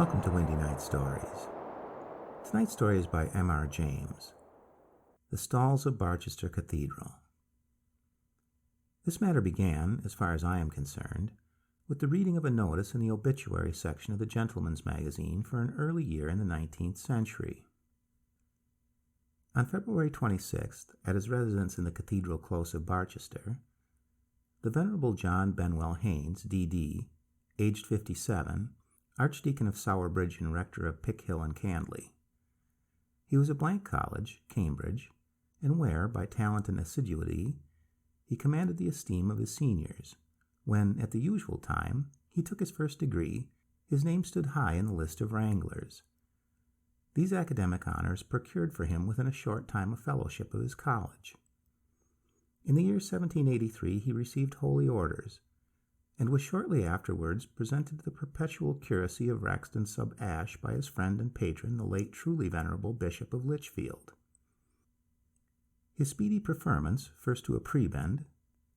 Welcome to Windy Night Stories. Tonight's story is by M.R. James, The Stalls of Barchester Cathedral. This matter began, as far as I am concerned, with the reading of a notice in the obituary section of the Gentleman's Magazine for an early year in the 19th century. On February 26th, at his residence in the Cathedral Close of Barchester, the Venerable John Benwell Haynes, D.D., aged 57, Archdeacon of Sowerbridge and Rector of Pickhill and Candley. He was of Blank College, Cambridge, and where, by talent and assiduity, he commanded the esteem of his seniors. When, at the usual time, he took his first degree, his name stood high in the list of wranglers. These academic honors procured for him within a short time a fellowship of his college. In the year 1783 he received holy orders, and was shortly afterwards presented to the perpetual curacy of Rexton sub Ash by his friend and patron, the late truly venerable Bishop of Lichfield. His speedy preferments, first to a prebend,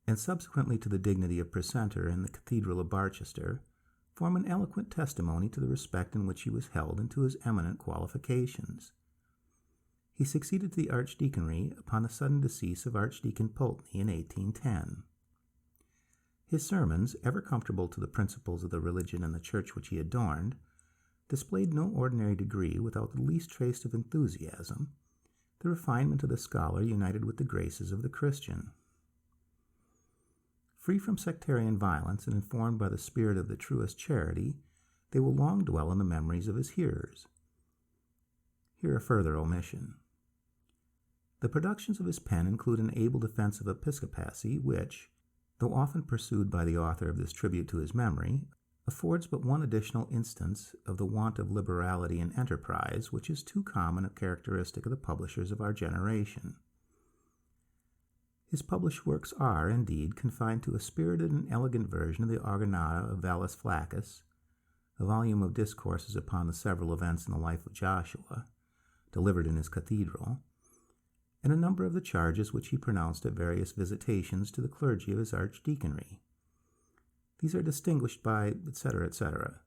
and subsequently to the dignity of precentor in the Cathedral of Barchester, form an eloquent testimony to the respect in which he was held and to his eminent qualifications. He succeeded to the archdeaconry upon the sudden decease of Archdeacon Pulteney in 1810. His sermons, ever comfortable to the principles of the religion and the church which he adorned, displayed no ordinary degree without the least trace of enthusiasm, the refinement of the scholar united with the graces of the Christian. Free from sectarian violence and informed by the spirit of the truest charity, they will long dwell in the memories of his hearers. Here a further omission. The productions of his pen include an able defense of episcopacy, which, though often pursued by the author of this tribute to his memory, affords but one additional instance of the want of liberality and enterprise which is too common a characteristic of the publishers of our generation. His published works are, indeed, confined to a spirited and elegant version of the Organata of Valles Flaccus, a volume of discourses upon the several events in the life of Joshua, delivered in his cathedral, and a number of the charges which he pronounced at various visitations to the clergy of his archdeaconry. These are distinguished by, etc., etc.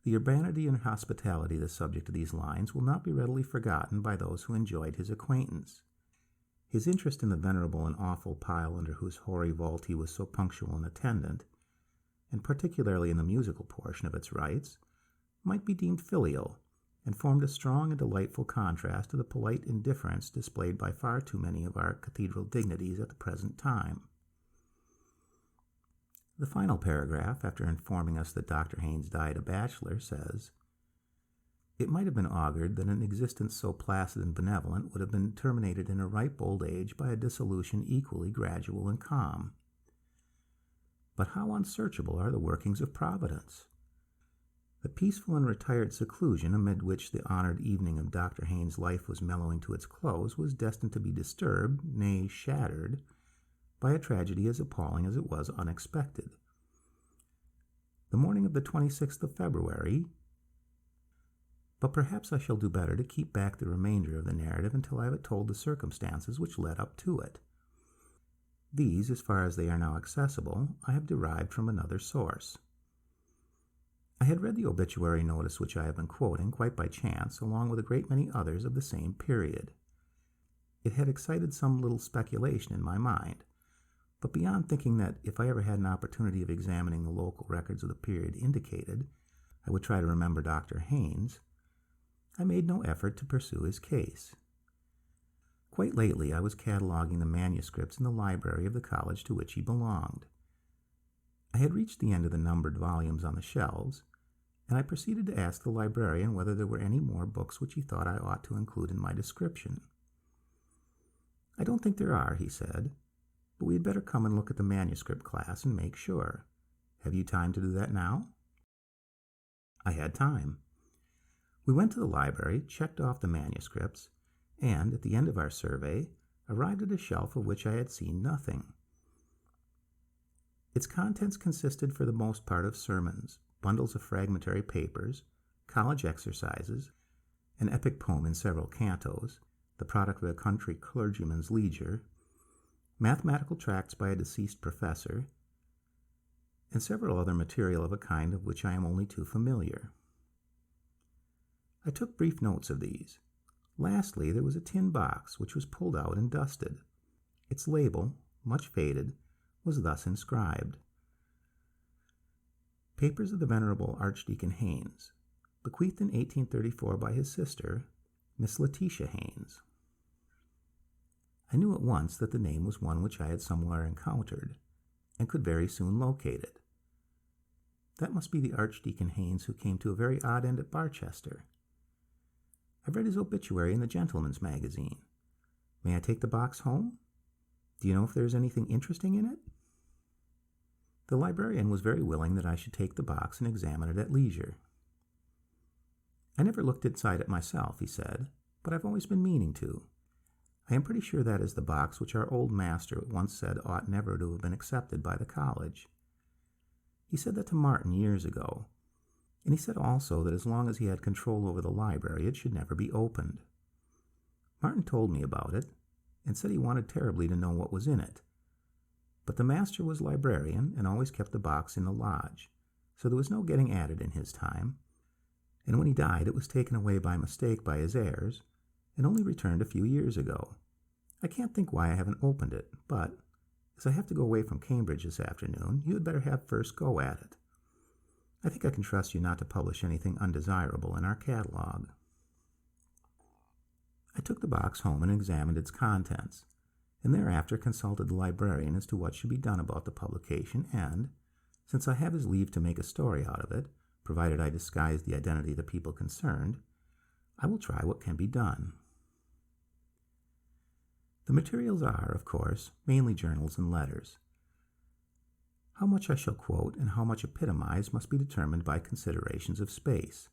The urbanity and hospitality of the subject of these lines will not be readily forgotten by those who enjoyed his acquaintance. His interest in the venerable and awful pile under whose hoary vault he was so punctual an attendant, and particularly in the musical portion of its rites, might be deemed filial, and formed a strong and delightful contrast to the polite indifference displayed by far too many of our cathedral dignities at the present time. The final paragraph, after informing us that Dr. Haynes died a bachelor, says, "It might have been augured that an existence so placid and benevolent would have been terminated in a ripe old age by a dissolution equally gradual and calm. But how unsearchable are the workings of Providence! The peaceful and retired seclusion amid which the honored evening of Dr. Haynes' life was mellowing to its close was destined to be disturbed, nay, shattered, by a tragedy as appalling as it was unexpected. The morning of the 26th of February, but perhaps I shall do better to keep back the remainder of the narrative until I have told the circumstances which led up to it. These, as far as they are now accessible, I have derived from another source. I had read the obituary notice which I have been quoting quite by chance, along with a great many others of the same period. It had excited some little speculation in my mind, but beyond thinking that if I ever had an opportunity of examining the local records of the period indicated, I would try to remember Dr. Haynes, I made no effort to pursue his case. Quite lately I was cataloguing the manuscripts in the library of the college to which he belonged. I had reached the end of the numbered volumes on the shelves, and I proceeded to ask the librarian whether there were any more books which he thought I ought to include in my description. "I don't think there are," he said, "but we had better come and look at the manuscript class and make sure. Have you time to do that now?" I had time. We went to the library, checked off the manuscripts, and, at the end of our survey, arrived at a shelf of which I had seen nothing. Its contents consisted for the most part of sermons, bundles of fragmentary papers, college exercises, an epic poem in several cantos, the product of a country clergyman's leisure, mathematical tracts by a deceased professor, and several other material of a kind of which I am only too familiar. I took brief notes of these. Lastly, there was a tin box which was pulled out and dusted. Its label, much faded, was thus inscribed: Papers of the Venerable Archdeacon Haynes, bequeathed in 1834 by his sister, Miss Letitia Haynes. I knew at once that the name was one which I had somewhere encountered, and could very soon locate it. That must be the Archdeacon Haynes who came to a very odd end at Barchester. I've read his obituary in the Gentleman's Magazine. May I take the box home? Do you know if there is anything interesting in it? The librarian was very willing that I should take the box and examine it at leisure. I never looked inside it myself, he said, but I've always been meaning to. I am pretty sure that is the box which our old master once said ought never to have been accepted by the college. He said that to Martin years ago, and he said also that as long as he had control over the library, it should never be opened. Martin told me about it, and said he wanted terribly to know what was in it. But the master was librarian, and always kept the box in the lodge, so there was no getting at it in his time, and when he died it was taken away by mistake by his heirs, and only returned a few years ago. I can't think why I haven't opened it, but as I have to go away from Cambridge this afternoon, you had better have first go at it. I think I can trust you not to publish anything undesirable in our catalog. I took the box home and examined its contents, and thereafter consulted the librarian as to what should be done about the publication, and, since I have his leave to make a story out of it, provided I disguise the identity of the people concerned, I will try what can be done. The materials are, of course, mainly journals and letters. How much I shall quote and how much epitomize must be determined by considerations of space.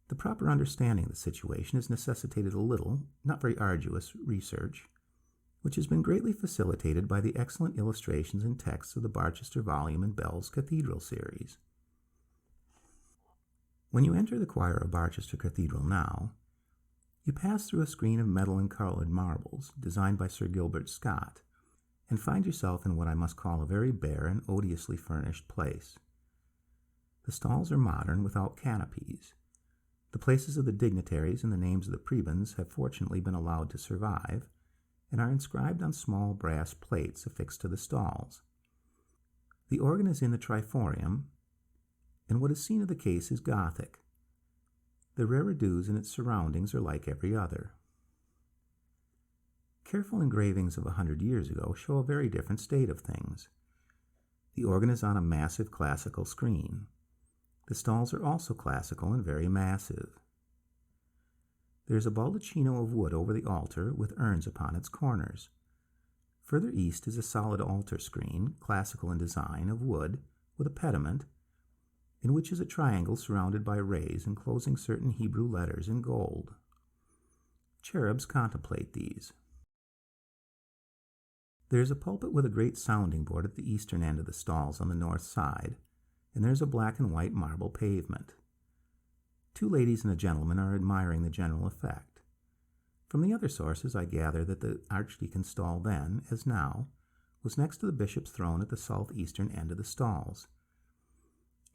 The proper understanding of the situation has necessitated a little, not very arduous, research, which has been greatly facilitated by the excellent illustrations and texts of the Barchester volume in Bell's Cathedral series. When you enter the choir of Barchester Cathedral now, you pass through a screen of metal and colored marbles designed by Sir Gilbert Scott, and find yourself in what I must call a very bare and odiously furnished place. The stalls are modern, without canopies. The places of the dignitaries and the names of the prebends have fortunately been allowed to survive, and are inscribed on small brass plates affixed to the stalls. The organ is in the Triforium, and what is seen of the case is Gothic. The reredos in its surroundings are like every other. Careful engravings of 100 years ago show a very different state of things. The organ is on a massive classical screen. The stalls are also classical and very massive. There is a baldacchino of wood over the altar with urns upon its corners. Further east is a solid altar screen, classical in design, of wood, with a pediment, in which is a triangle surrounded by rays enclosing certain Hebrew letters in gold. Cherubs contemplate these. There is a pulpit with a great sounding board at the eastern end of the stalls on the north side, and there is a black and white marble pavement. 2 ladies and a gentleman are admiring the general effect. From the other sources I gather that the archdeacon's stall then, as now, was next to the bishop's throne at the southeastern end of the stalls.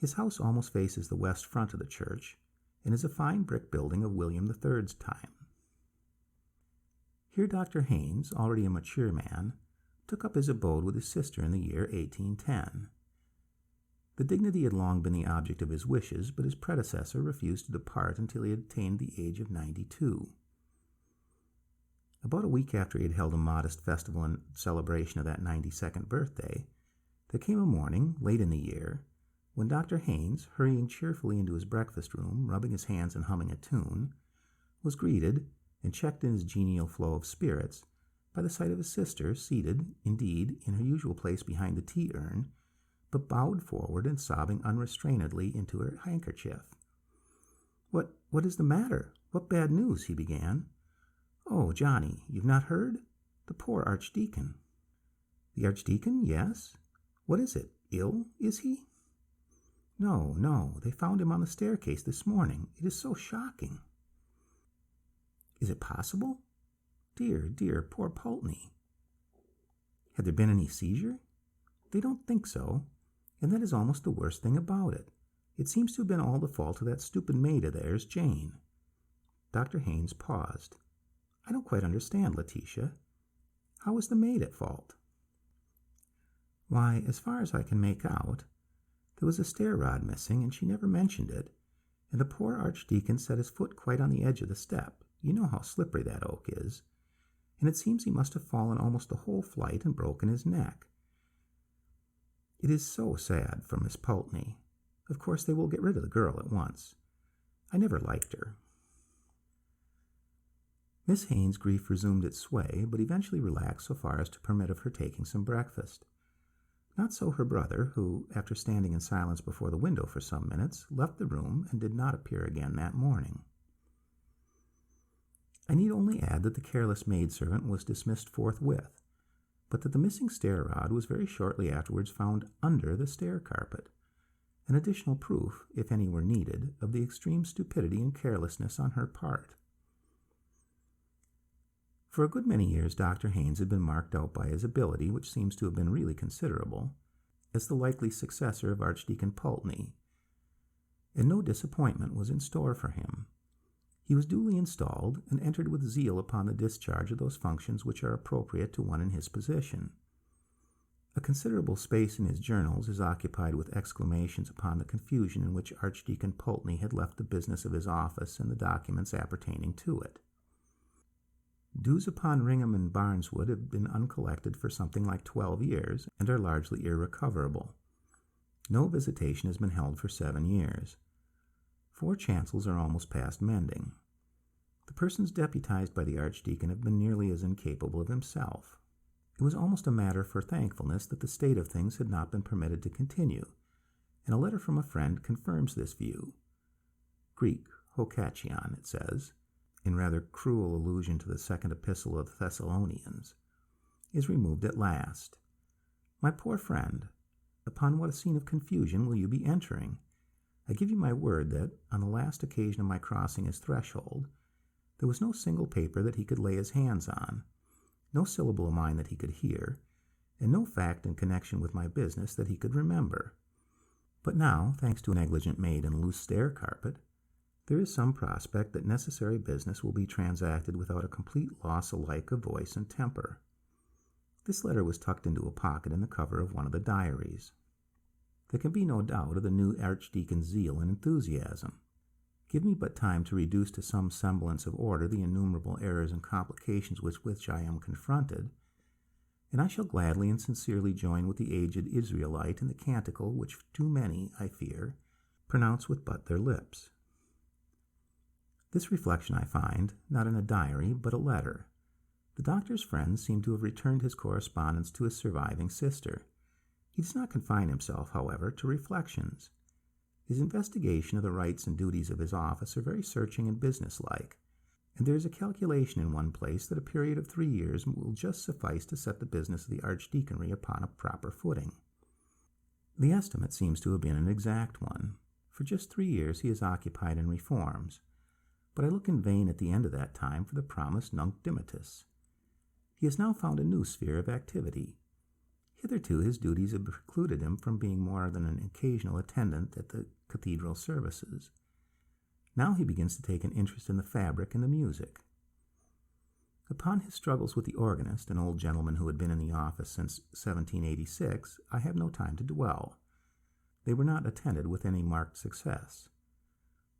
His house almost faces the west front of the church, and is a fine brick building of William III's time. Here Dr. Haynes, already a mature man, took up his abode with his sister in the year 1810. The dignity had long been the object of his wishes, but his predecessor refused to depart until he had attained the age of 92. About a week after he had held a modest festival in celebration of that 92nd birthday, there came a morning, late in the year, when Dr. Haynes, hurrying cheerfully into his breakfast room, rubbing his hands and humming a tune, was greeted, and checked in his genial flow of spirits, by the sight of his sister, seated, indeed, in her usual place behind the tea-urn, but bowed forward and sobbing unrestrainedly into her handkerchief. What is the matter? What bad news?" he began. "Oh, Johnny, you've not heard? The poor archdeacon." "The archdeacon? Yes. What is it? Ill, is he?" No. They found him on the staircase this morning. It is so shocking." "Is it possible? Dear, poor Pulteney." "Had there been any seizure?" "They don't think so, and that is almost the worst thing about it. It seems to have been all the fault of that stupid maid of theirs, Jane." Dr. Haynes paused. "I don't quite understand, Letitia. How was the maid at fault?" "Why, as far as I can make out, there was a stair rod missing, and she never mentioned it, and the poor archdeacon set his foot quite on the edge of the step. You know how slippery that oak is. And it seems he must have fallen almost the whole flight and broken his neck. It is so sad for Miss Pulteney. Of course they will get rid of the girl at once. I never liked her." Miss Haynes' grief resumed its sway, but eventually relaxed so far as to permit of her taking some breakfast. Not so her brother, who, after standing in silence before the window for some minutes, left the room and did not appear again that morning. I need only add that the careless maidservant was dismissed forthwith, but that the missing stair rod was very shortly afterwards found under the stair carpet, an additional proof, if any were needed, of the extreme stupidity and carelessness on her part. For a good many years Dr. Haynes had been marked out by his ability, which seems to have been really considerable, as the likely successor of Archdeacon Pulteney, and no disappointment was in store for him. He was duly installed and entered with zeal upon the discharge of those functions which are appropriate to one in his position. A considerable space in his journals is occupied with exclamations upon the confusion in which Archdeacon Pulteney had left the business of his office and the documents appertaining to it. Dues upon Ringham and Barneswood have been uncollected for something like 12 years and are largely irrecoverable. No visitation has been held for 7 years. 4 chancels are almost past mending. The persons deputized by the Archdeacon have been nearly as incapable of himself. It was almost a matter for thankfulness that the state of things had not been permitted to continue, and a letter from a friend confirms this view. Greek, Hokation, it says, in rather cruel allusion to the second epistle of the Thessalonians, is removed at last. My poor friend, upon what a scene of confusion will you be entering? I give you my word that, on the last occasion of my crossing his threshold, there was no single paper that he could lay his hands on, no syllable of mine that he could hear, and no fact in connection with my business that he could remember. But now, thanks to a negligent maid and loose stair carpet, there is some prospect that necessary business will be transacted without a complete loss alike of voice and temper. This letter was tucked into a pocket in the cover of one of the diaries. There can be no doubt of the new Archdeacon's zeal and enthusiasm. Give me but time to reduce to some semblance of order the innumerable errors and complications with which I am confronted, and I shall gladly and sincerely join with the aged Israelite in the canticle which too many, I fear, pronounce with but their lips. This reflection I find, not in a diary, but a letter. The doctor's friends seem to have returned his correspondence to his surviving sister. He does not confine himself, however, to reflections. His investigation of the rights and duties of his office are very searching and businesslike, and there is a calculation in one place that a period of 3 years will just suffice to set the business of the archdeaconry upon a proper footing. The estimate seems to have been an exact one. For just 3 years he is occupied in reforms, but I look in vain at the end of that time for the promised nunc dimittis. He has now found a new sphere of activity. Hitherto his duties have precluded him from being more than an occasional attendant at the cathedral services. Now he begins to take an interest in the fabric and the music. Upon his struggles with the organist, an old gentleman who had been in the office since 1786, I have no time to dwell. They were not attended with any marked success.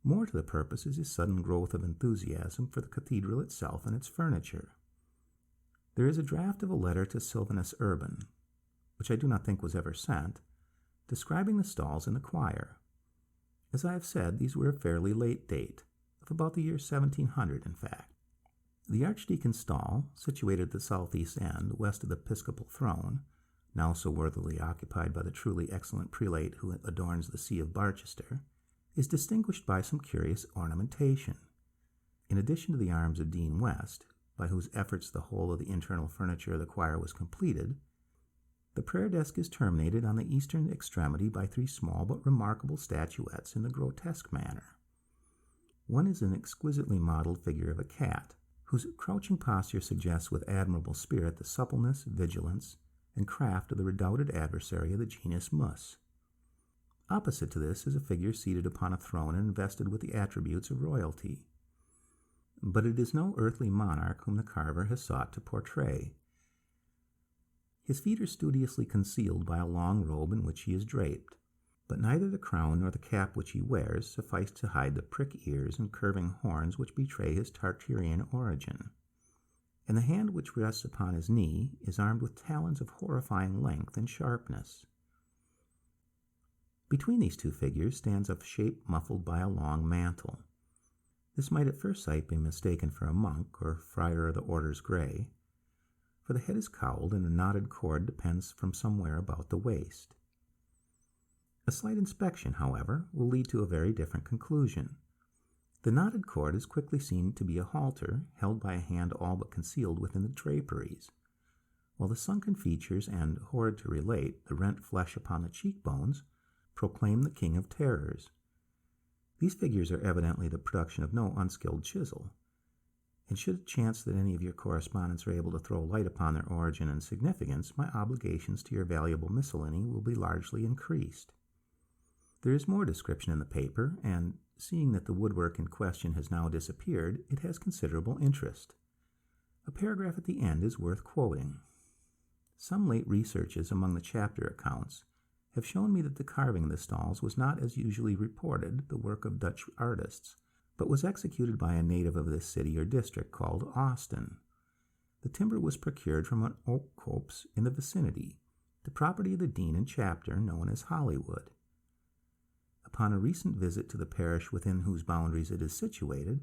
More to the purpose is his sudden growth of enthusiasm for the cathedral itself and its furniture. There is a draft of a letter to Sylvanus Urban, which I do not think was ever sent, describing the stalls in the choir. As I have said, these were a fairly late date, of about the year 1700, in fact. The archdeacon's stall, situated at the southeast end, west of the episcopal throne, now so worthily occupied by the truly excellent prelate who adorns the see of Barchester, is distinguished by some curious ornamentation. In addition to the arms of Dean West, by whose efforts the whole of the internal furniture of the choir was completed, the prayer desk is terminated on the eastern extremity by 3 small but remarkable statuettes in the grotesque manner. One is an exquisitely modeled figure of a cat, whose crouching posture suggests with admirable spirit the suppleness, vigilance, and craft of the redoubted adversary of the genus mus. Opposite to this is a figure seated upon a throne and invested with the attributes of royalty. But it is no earthly monarch whom the carver has sought to portray. His feet are studiously concealed by a long robe in which he is draped, but neither the crown nor the cap which he wears suffice to hide the prick ears and curving horns which betray his Tartarian origin. And the hand which rests upon his knee is armed with talons of horrifying length and sharpness. Between these two figures stands a shape muffled by a long mantle. This might at first sight be mistaken for a monk or friar of the Orders Grey, for the head is cowled and a knotted cord depends from somewhere about the waist. A slight inspection, however, will lead to a very different conclusion. The knotted cord is quickly seen to be a halter held by a hand all but concealed within the draperies, while the sunken features and, horrid to relate, the rent flesh upon the cheekbones proclaim the King of Terrors. These figures are evidently the production of no unskilled chisel, and should it chance that any of your correspondents are able to throw light upon their origin and significance, my obligations to your valuable miscellany will be largely increased. There is more description in the paper, and, seeing that the woodwork in question has now disappeared, it has considerable interest. A paragraph at the end is worth quoting. Some late researches among the chapter accounts have shown me that the carving of the stalls was not, as usually reported, the work of Dutch artists, but was executed by a native of this city or district called Austin. The timber was procured from an oak copse in the vicinity, the property of the dean and chapter known as Hollywood. Upon a recent visit to the parish within whose boundaries it is situated,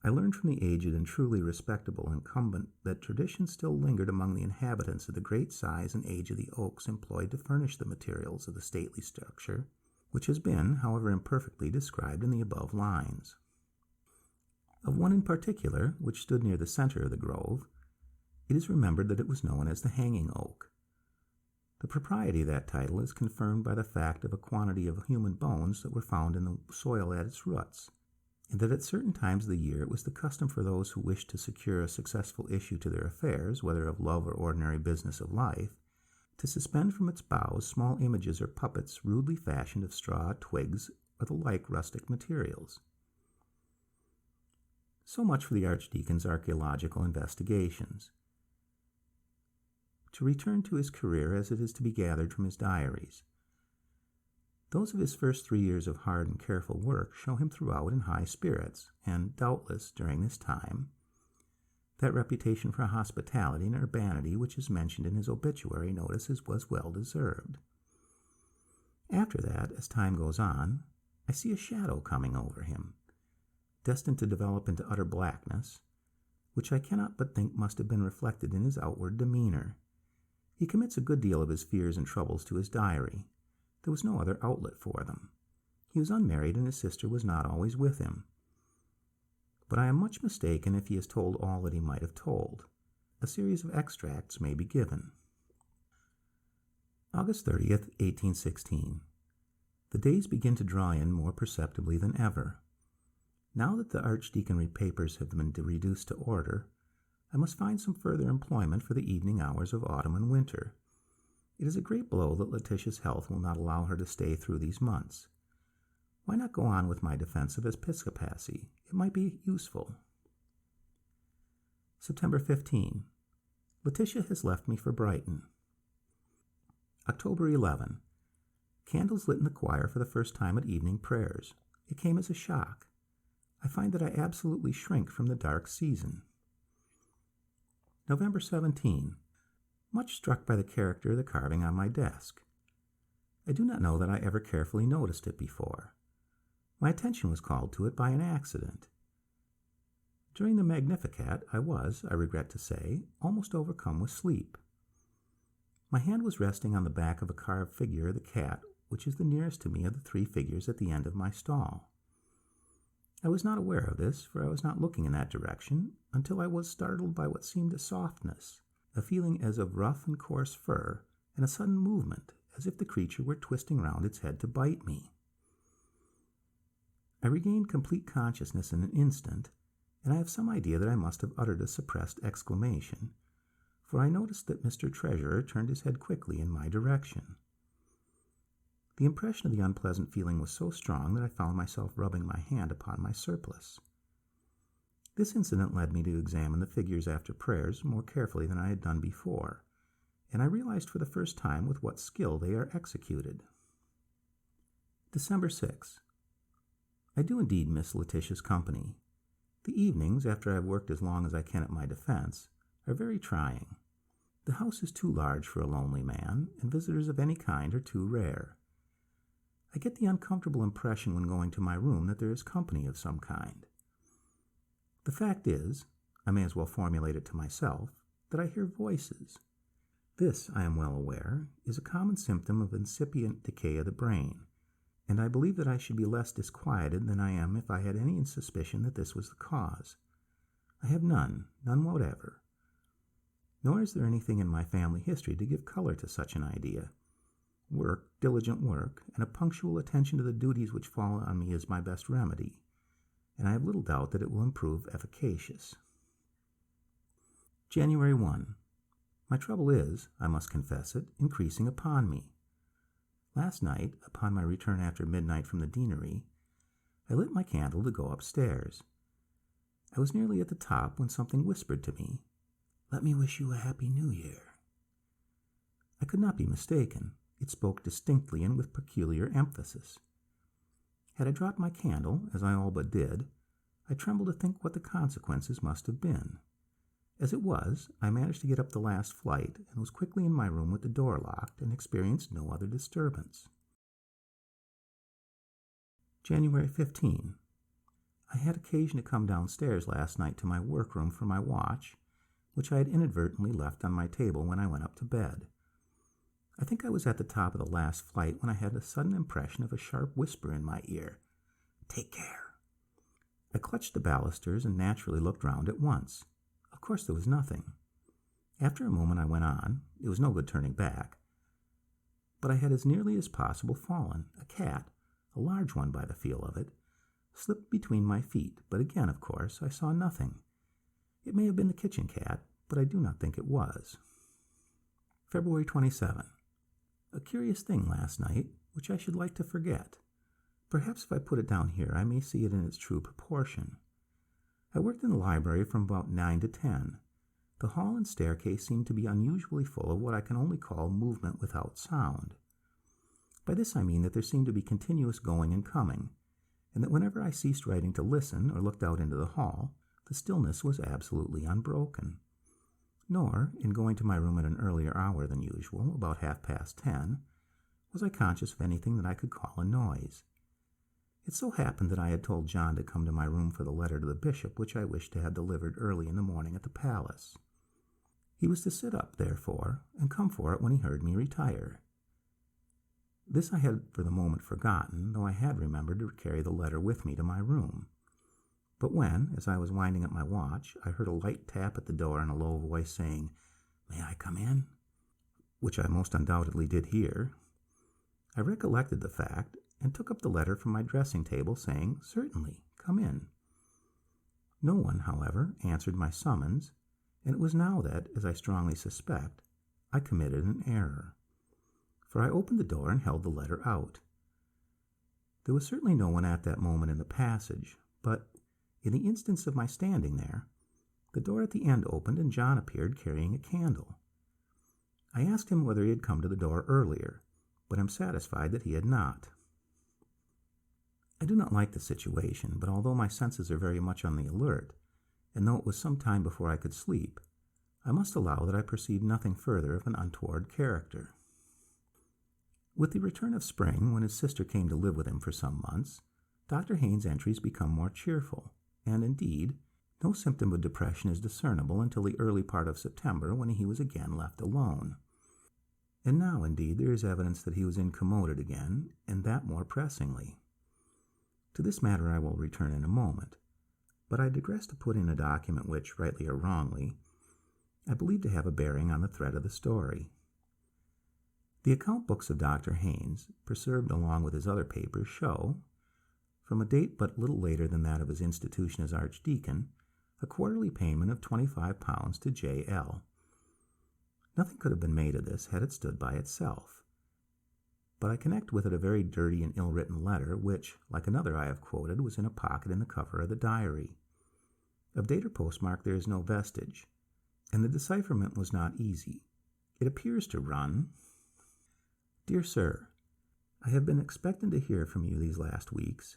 I learned from the aged and truly respectable incumbent that tradition still lingered among the inhabitants of the great size and age of the oaks employed to furnish the materials of the stately structure, which has been, however imperfectly, described in the above lines. Of one in particular, which stood near the center of the grove, it is remembered that it was known as the hanging oak. The propriety of that title is confirmed by the fact of a quantity of human bones that were found in the soil at its roots, and that at certain times of the year it was the custom for those who wished to secure a successful issue to their affairs, whether of love or ordinary business of life, to suspend from its boughs small images or puppets rudely fashioned of straw, twigs, or the like rustic materials. So much for the Archdeacon's archaeological investigations. To return to his career as it is to be gathered from his diaries. Those of his first 3 years of hard and careful work show him throughout in high spirits, and doubtless, during this time, that reputation for hospitality and urbanity which is mentioned in his obituary notices was well deserved. After that, as time goes on, I see a shadow coming over him, destined to develop into utter blackness, which I cannot but think must have been reflected in his outward demeanor. He commits a good deal of his fears and troubles to his diary. There was no other outlet for them. He was unmarried, and his sister was not always with him. But I am much mistaken if he has told all that he might have told. A series of extracts may be given. August 30th, 1816. The days begin to draw in more perceptibly than ever. Now that the archdeaconry papers have been reduced to order, I must find some further employment for the evening hours of autumn and winter. It is a great blow that Letitia's health will not allow her to stay through these months. Why not go on with my defense of episcopacy? It might be useful. September 15. Letitia has left me for Brighton. October 11. Candles lit in the choir for the first time at evening prayers. It came as a shock. I find that I absolutely shrink from the dark season. November 17. Much struck by the character of the carving on my desk. I do not know that I ever carefully noticed it before. My attention was called to it by an accident. During the Magnificat, I was, I regret to say, almost overcome with sleep. My hand was resting on the back of a carved figure of the cat, which is the nearest to me of the 3 figures at the end of my stall. I was not aware of this, for I was not looking in that direction, until I was startled by what seemed a softness, a feeling as of rough and coarse fur, and a sudden movement, as if the creature were twisting round its head to bite me. I regained complete consciousness in an instant, and I have some idea that I must have uttered a suppressed exclamation, for I noticed that Mr. Treasurer turned his head quickly in my direction. The impression of the unpleasant feeling was so strong that I found myself rubbing my hand upon my surplice. This incident led me to examine the figures after prayers more carefully than I had done before, and I realized for the first time with what skill they are executed. December 6. I do indeed miss Letitia's company. The evenings, after I have worked as long as I can at my defense, are very trying. The house is too large for a lonely man, and visitors of any kind are too rare. I get the uncomfortable impression when going to my room that there is company of some kind. The fact is, I may as well formulate it to myself, that I hear voices. This, I am well aware, is a common symptom of incipient decay of the brain, and I believe that I should be less disquieted than I am if I had any suspicion that this was the cause. I have none whatever. Nor is there anything in my family history to give color to such an idea. Work, diligent work, and a punctual attention to the duties which fall on me is my best remedy, and I have little doubt that it will prove efficacious. January 1. My trouble is, I must confess it, increasing upon me. Last night, upon my return after midnight from the deanery, I lit my candle to go upstairs. I was nearly at the top when something whispered to me, "Let me wish you a Happy New Year." I could not be mistaken. It spoke distinctly and with peculiar emphasis. Had I dropped my candle, as I all but did, I trembled to think what the consequences must have been. As it was, I managed to get up the last flight and was quickly in my room with the door locked and experienced no other disturbance. January 15. I had occasion to come downstairs last night to my workroom for my watch, which I had inadvertently left on my table when I went up to bed. I think I was at the top of the last flight when I had a sudden impression of a sharp whisper in my ear. "Take care." I clutched the balusters and naturally looked round at once. Of course there was nothing. After a moment I went on. It was no good turning back. But I had as nearly as possible fallen. A cat, a large one by the feel of it, slipped between my feet, but again, of course, I saw nothing. It may have been the kitchen cat, but I do not think it was. February 27. A curious thing last night, which I should like to forget. Perhaps if I put it down here, I may see it in its true proportion. I worked in the library from about 9 to 10. The hall and staircase seemed to be unusually full of what I can only call movement without sound. By this I mean that there seemed to be continuous going and coming, and that whenever I ceased writing to listen or looked out into the hall, the stillness was absolutely unbroken. Nor, in going to my room at an earlier hour than usual, about 10:30, was I conscious of anything that I could call a noise. It so happened that I had told John to come to my room for the letter to the bishop which I wished to have delivered early in the morning at the palace. He was to sit up, therefore, and come for it when he heard me retire. This I had for the moment forgotten, though I had remembered to carry the letter with me to my room. But when, as I was winding up my watch, I heard a light tap at the door in a low voice saying, "May I come in?" which I most undoubtedly did hear, I recollected the fact and took up the letter from my dressing table, saying, "Certainly, come in." No one, however, answered my summons, and it was now that, as I strongly suspect, I committed an error. For I opened the door and held the letter out. There was certainly no one at that moment in the passage, but, in the instance of my standing there, the door at the end opened and John appeared carrying a candle. I asked him whether he had come to the door earlier, but am satisfied that he had not. I do not like the situation, but although my senses are very much on the alert, and though it was some time before I could sleep, I must allow that I perceived nothing further of an untoward character. With the return of spring, when his sister came to live with him for some months, Dr. Haynes' entries become more cheerful, and indeed, no symptom of depression is discernible until the early part of September, when he was again left alone. And now, indeed, there is evidence that he was incommoded again, and that more pressingly. To this matter I will return in a moment, but I digress to put in a document which, rightly or wrongly, I believe to have a bearing on the thread of the story. The account books of Dr. Haynes, preserved along with his other papers, show, from a date but little later than that of his institution as archdeacon, a quarterly payment of £25 to J.L. Nothing could have been made of this had it stood by itself. but I connect with it a very dirty and ill-written letter, which, like another I have quoted, was in a pocket in the cover of the diary. Of date or postmark there is no vestige, and the decipherment was not easy. It appears to run, Dear Sir, I have been expecting to hear from you these last weeks,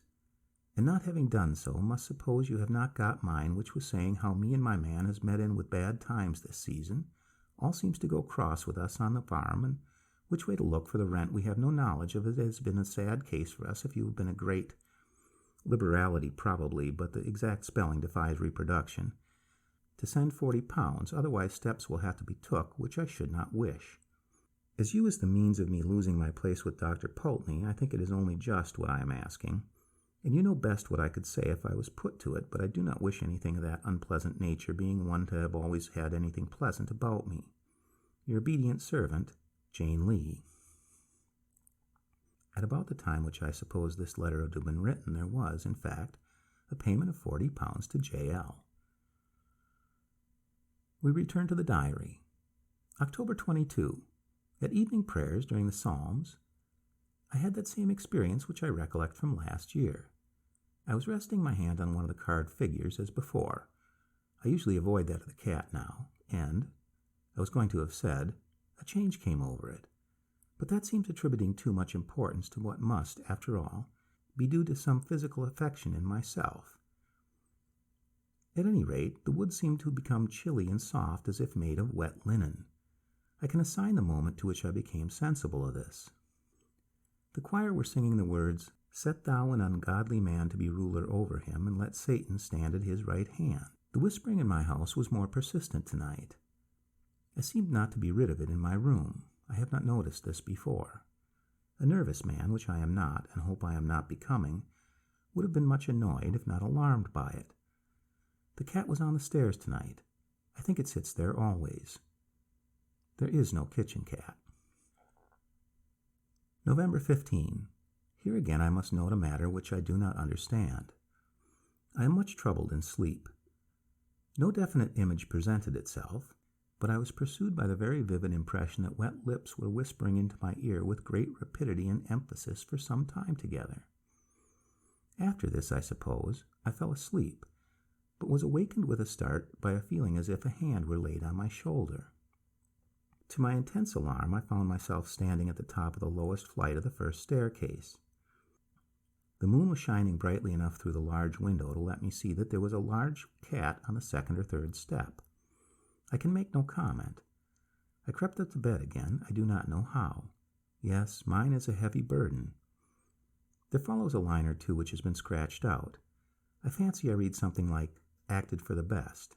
and not having done so, must suppose you have not got mine, which was saying how me and my man has met in with bad times this season. All seems to go cross with us on the farm, and which way to look for the rent we have no knowledge of. It has been a sad case for us if you have been a great liberality probably, but the exact spelling defies reproduction, to send £40, otherwise steps will have to be took, which I should not wish. As you is the means of me losing my place with Dr. Pulteney, I think it is only just what I am asking, and you know best what I could say if I was put to it, but I do not wish anything of that unpleasant nature, being one to have always had anything pleasant about me. Your obedient servant, Jane Lee. At about the time which I suppose this letter would have been written, there was, in fact, a payment of £40 to J.L. We return to the diary. October 22. At evening prayers during the Psalms, I had that same experience which I recollect from last year. I was resting my hand on one of the carved figures as before. I usually avoid that of the cat now, and, I was going to have said, a change came over it. But that seems attributing too much importance to what must, after all, be due to some physical affection in myself. At any rate, the wood seemed to become chilly and soft as if made of wet linen. I can assign the moment to which I became sensible of this. The choir were singing the words, Set thou an ungodly man to be ruler over him, and let Satan stand at his right hand. The whispering in my house was more persistent tonight. I seemed not to be rid of it in my room. I have not noticed this before. A nervous man, which I am not, and hope I am not becoming, would have been much annoyed, if not alarmed by it. The cat was on the stairs tonight. I think it sits there always. There is no kitchen cat. November 15. Here again I must note a matter which I do not understand. I am much troubled in sleep. No definite image presented itself, but I was pursued by the very vivid impression that wet lips were whispering into my ear with great rapidity and emphasis for some time together. After this, I suppose, I fell asleep, but was awakened with a start by a feeling as if a hand were laid on my shoulder. To my intense alarm, I found myself standing at the top of the lowest flight of the first staircase. The moon was shining brightly enough through the large window to let me see that there was a large cat on the second or third step. I can make no comment. I crept up to bed again, I do not know how. Yes, mine is a heavy burden. There follows a line or two which has been scratched out. I fancy I read something like, acted for the best.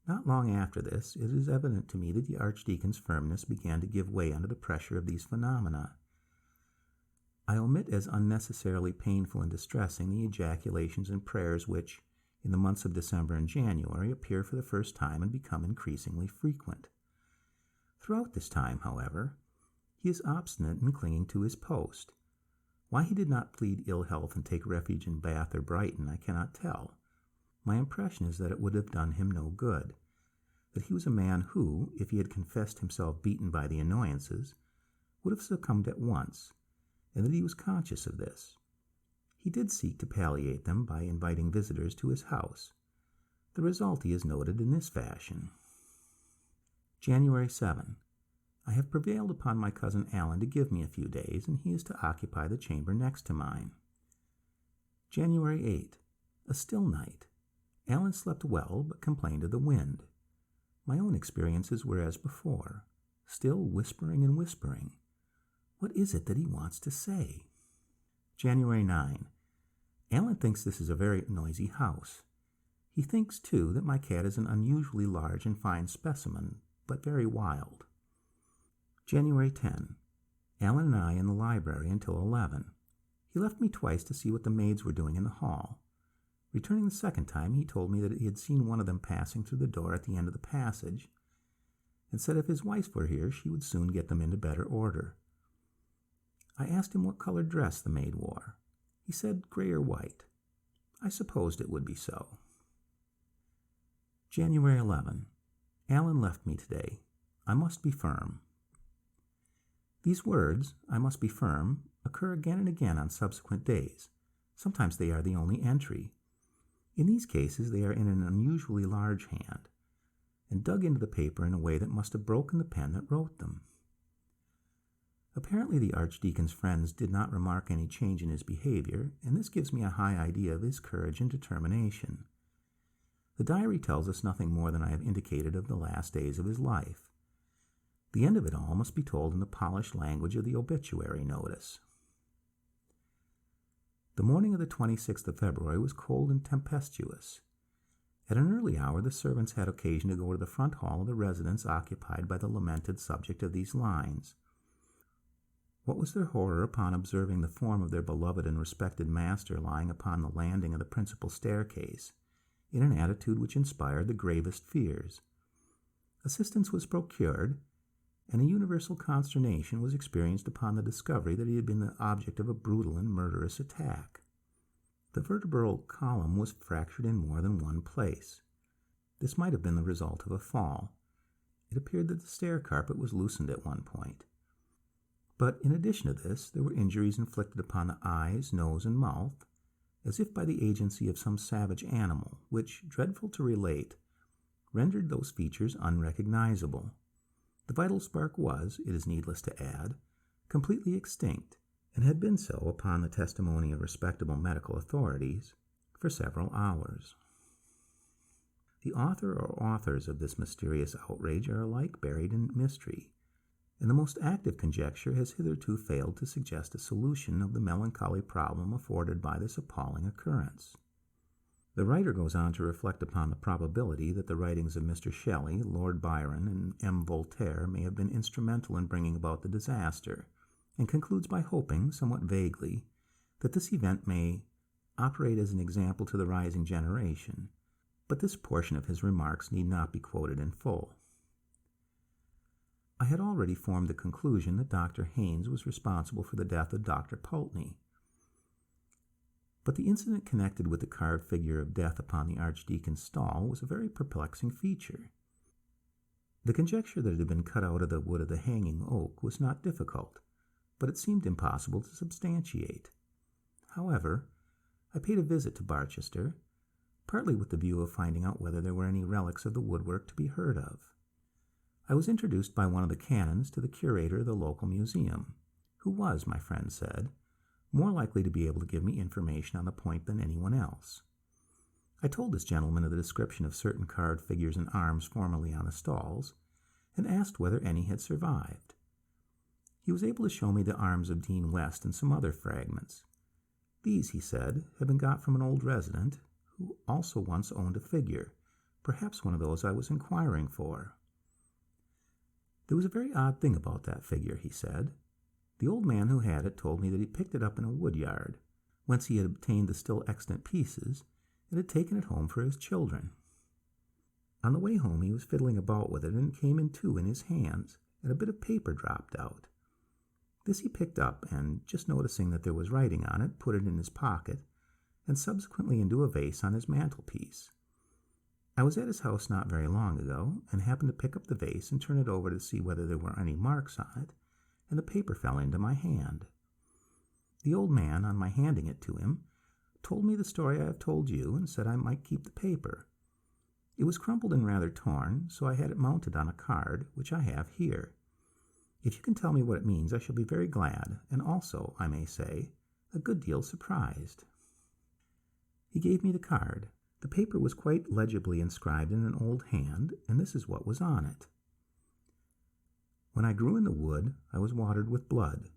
Not long after this, it is evident to me that the Archdeacon's firmness began to give way under the pressure of these phenomena. I omit as unnecessarily painful and distressing the ejaculations and prayers which, in the months of December and January, appear for the first time and become increasingly frequent. Throughout this time, however, he is obstinate in clinging to his post. Why he did not plead ill health and take refuge in Bath or Brighton, I cannot tell. My impression is that it would have done him no good, that he was a man who, if he had confessed himself beaten by the annoyances, would have succumbed at once, and that he was conscious of this. He did seek to palliate them by inviting visitors to his house. The result he is noted in this fashion. January 7. I have prevailed upon my cousin Alan to give me a few days, and he is to occupy the chamber next to mine. January 8. A still night. Alan slept well, but complained of the wind. My own experiences were as before, still whispering and whispering. What is it that he wants to say? January 9. Alan thinks this is a very noisy house. He thinks, too, that my cat is an unusually large and fine specimen, but very wild. January 10. Alan and I in the library until 11. He left me twice to see what the maids were doing in the hall. Returning the second time, he told me that he had seen one of them passing through the door at the end of the passage, and said if his wife were here, she would soon get them into better order. I asked him what colored dress the maid wore. He said gray or white. I supposed it would be so. January 11. Alan left me today. I must be firm. These words, I must be firm, occur again and again on subsequent days. Sometimes they are the only entry. In these cases, they are in an unusually large hand, and dug into the paper in a way that must have broken the pen that wrote them. Apparently the Archdeacon's friends did not remark any change in his behavior, and this gives me a high idea of his courage and determination. The diary tells us nothing more than I have indicated of the last days of his life. The end of it all must be told in the polished language of the obituary notice. The morning of the 26th of February was cold and tempestuous. At an early hour, the servants had occasion to go to the front hall of the residence occupied by the lamented subject of these lines. What was their horror upon observing the form of their beloved and respected master lying upon the landing of the principal staircase, in an attitude which inspired the gravest fears. Assistance was procured, and a universal consternation was experienced upon the discovery that he had been the object of a brutal and murderous attack. The vertebral column was fractured in more than one place. This might have been the result of a fall. It appeared that the stair carpet was loosened at one point. But in addition to this, there were injuries inflicted upon the eyes, nose, and mouth, as if by the agency of some savage animal, which, dreadful to relate, rendered those features unrecognizable. The vital spark was, it is needless to add, completely extinct, and had been so, upon the testimony of respectable medical authorities, for several hours. The author or authors of this mysterious outrage are alike buried in mystery, and the most active conjecture has hitherto failed to suggest a solution of the melancholy problem afforded by this appalling occurrence. The writer goes on to reflect upon the probability that the writings of Mr. Shelley, Lord Byron, and M. Voltaire may have been instrumental in bringing about the disaster, and concludes by hoping, somewhat vaguely, that this event may operate as an example to the rising generation, but this portion of his remarks need not be quoted in full. I had already formed the conclusion that Dr. Haynes was responsible for the death of Dr. Pulteney. But the incident connected with the carved figure of death upon the Archdeacon's stall was a very perplexing feature. The conjecture that it had been cut out of the wood of the hanging oak was not difficult, but it seemed impossible to substantiate. However, I paid a visit to Barchester, partly with the view of finding out whether there were any relics of the woodwork to be heard of. I was introduced by one of the canons to the curator of the local museum, who was, my friend said, more likely to be able to give me information on the point than anyone else. I told this gentleman of the description of certain carved figures and arms formerly on the stalls, and asked whether any had survived. He was able to show me the arms of Dean West and some other fragments. These, he said, had been got from an old resident, who also once owned a figure, perhaps one of those I was inquiring for. There was a very odd thing about that figure, he said. The old man who had it told me that he picked it up in a wood yard, whence he had obtained the still extant pieces, and had taken it home for his children. On the way home he was fiddling about with it, and it came in two in his hands, and a bit of paper dropped out. This he picked up, and, just noticing that there was writing on it, put it in his pocket, and subsequently into a vase on his mantelpiece. I was at his house not very long ago, and happened to pick up the vase and turn it over to see whether there were any marks on it, and the paper fell into my hand. The old man, on my handing it to him, told me the story I have told you, and said I might keep the paper. It was crumpled and rather torn, so I had it mounted on a card, which I have here. If you can tell me what it means, I shall be very glad, and also, I may say, a good deal surprised. He gave me the card. The paper was quite legibly inscribed in an old hand, and this is what was on it. When I grew in the wood, I was watered with blood.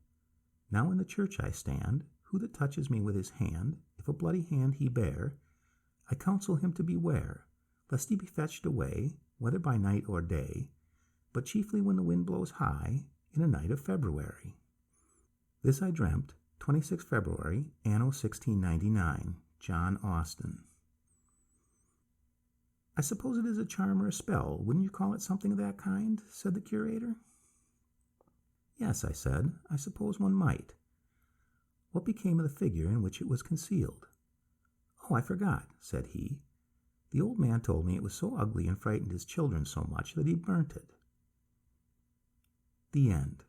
Now in the church I stand. Who that touches me with his hand, if a bloody hand he bear, I counsel him to beware, lest he be fetched away, whether by night or day, but chiefly when the wind blows high, in a night of February. This I dreamt, 26 February, anno 1699, John Austin. I suppose it is a charm or a spell. Wouldn't you call it something of that kind? Said the curator. Yes, I said, I suppose one might. What became of the figure in which it was concealed? Oh, I forgot, said he. The old man told me it was so ugly and frightened his children so much that he burnt it. The end.